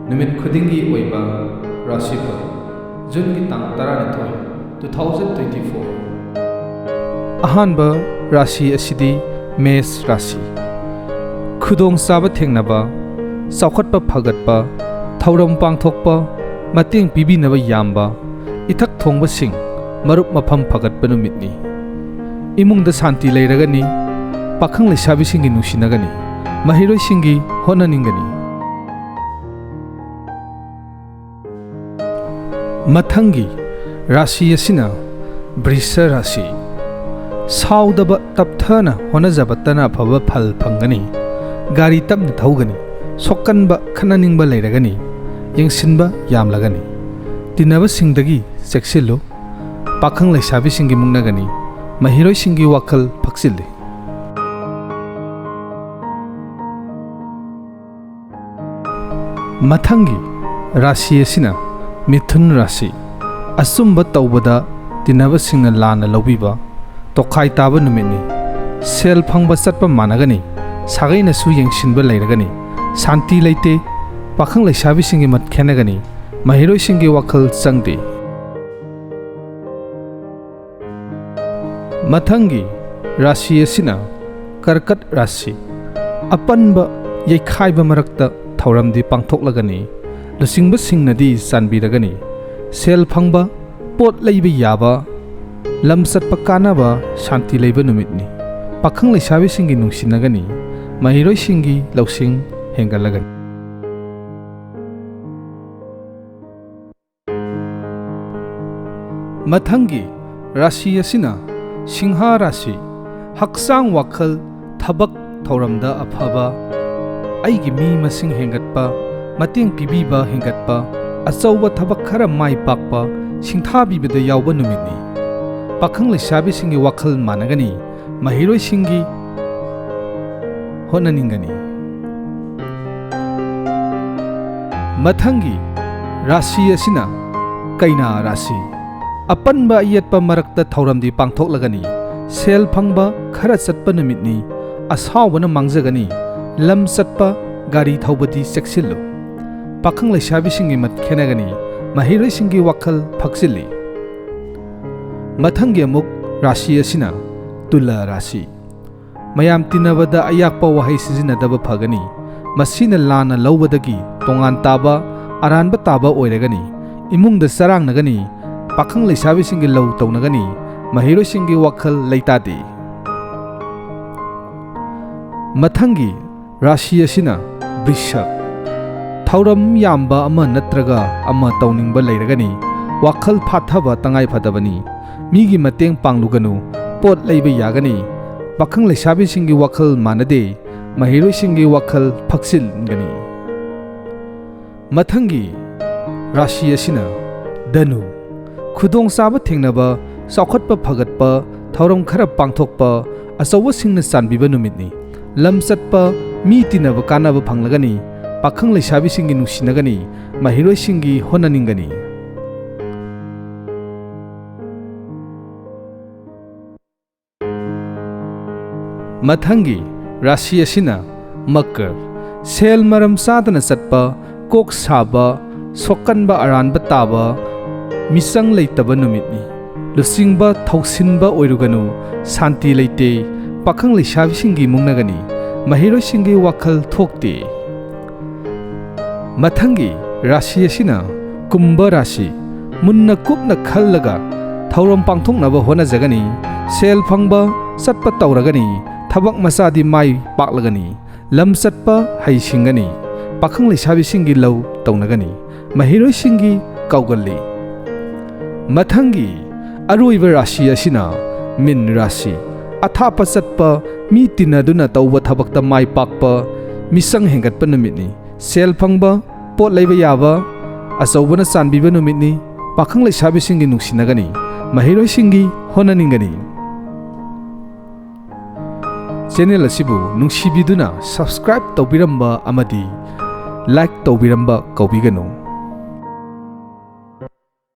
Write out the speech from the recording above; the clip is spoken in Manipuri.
Numit Khudinggi Rashi Phal Jungi Tang 2024 Ahanba Rashi Asidi Mes Rashi Khudong Saba Thengnaba Saukhatpa Phagatpa Thauram Pangthokpa Mating Pibinaba Yamba Ithak Thongba Sing Marup Mapham Phagatpa Numitni Imungda Santi Leiragani Pakhang Lesabi Singi Nushinagani Mahiroi Singi Honaningani Mathangi Rashi Asina Brisa Rashi Saudaba Tapthana Honazabatana Phaba Phal Phangani Gari Tapna Thawgani Sokkanba Khananingba Leiragani Yengsinba Yamlagani Tinaba Singdagi Seksillo Pakhang Lesabi Singi Mungnagani Mahiroi Singi Wakhal Phaksilli Mathangi Rashi Asina Mithun Rashi Asumba Taubada Tinaba Singna Lana Lobiba Tokai Taba Numini Sel Phangba Satpa Managani Sagaina Su Yengshinba Leiragani Santi Leite Pakhang Lesabi Singi Mat Khenagani Mahiroi Singi Wakhal Sangdi Mathangi Rashi Asina Karkat Rashi Apanba Yekhaiba Marakta Thauramdi Pangthoklagani Lusingba Singnadi Sanbiragani Sel Phangba Pot Leiba Yaba Lamsatpa Kanaba Shanti Leiba Numitni Pakhang Lesabi Singi Nungsinagani Mahiroi Singi Lausing Hengalagani Mathangi Rashi Asina Singha Rashi Haksang Wakhal Thabak Thauramda Aphaba Aigi Mi Masing Hengatpa Mating Pibiba Hengatpa Achauba Thabak Khara Mai Pakpa Singthabibada Yauba Numitni Pakhang Lesabi Singi Wakhal Managani Mahiroi Singi Honaningani Mathangi Rashi Asina Kaina Rashi Apanba Iyatpa Marakta Thauramdi Pangthoklagani Sel Phangba Khara Chatpa Numitni Asawbana Mangjagani Lam Chatpa Gari Thaubadi Seksillo Pakhang Lesabi Singi Mat Khenagani Mahiroi Singi Wakhal Phaksilli Mathangi Amuk Rashi Asina Tula Rashi Mayam Tinabada Ayakpa Wahai Sizinadaba Phagani Masina Lana Laubadagi Tongan Taba Aranba Taba Oiragani Imungda Sarang Nagani Pakhang Lesabi Singi Lau Taunagani Mahiroi Singi Wakhal Leitadi Mathangi Rashi Asina Bishak Thauram Yamba Ama Natraga Ama Tauningba Leiragani Wakhal Phathaba Tangai Phadabani Migi Mateng Pangluganu Pot Leiba Yagani Pakhang Lesabi Singi Wakhal Manade Mahiroi Singi Wakhal Phaksilgani Mathangi Rashi Asina Danu Khudong Saba Thengnaba Saukhatpa Phagatpa Thauram Khara Pangthokpa Achauba Singna Sanbiba Numitni Lam Chatpa Mi Tinaba Kanaba Phanglagani Pakhang Lesabi Singi Nungsinagani Mahiroi Singi Honaningani Mathangi Rashi Asina Makar Sel Maram Sadana Chatpa Kok Saba Sokkanba Aranba Taba Misang Leitaba Numitni Lusingba Thausinba Oiruganu Santi Leite Pakhang Lesabi Singi Mungnagani Mahiroi Singi Wakhal Thokte Mathangi Rashi Asina Kumbha Rashi Munna Kupna Khallaga Thauram Pangthoknaba Honajagani Sel Phangba Chatpa Tauragani Thabak Masadi Mai Paklagani Lam Chatpa Haisingani Pakhang Lesabi Singi Lau Taunagani Mahiroi Singi Kaugalli Mathangi Aroiba Rashi Asina Min Rashi Athapa Chatpa Mi Tinaduna Tauba Thabakta Mai Pakpa Misang Hengatpa Numitni Sel Phangba Pot Leiba Yaba Achaubana Sanbiba Numitni Pakhang Lesabi Singi Nungsinagani Mahiroi Singi Honaningani Channel Asibu Nungsibiduna Subscribe Taubiramba Amadi Like Taubiramba Kaubiganu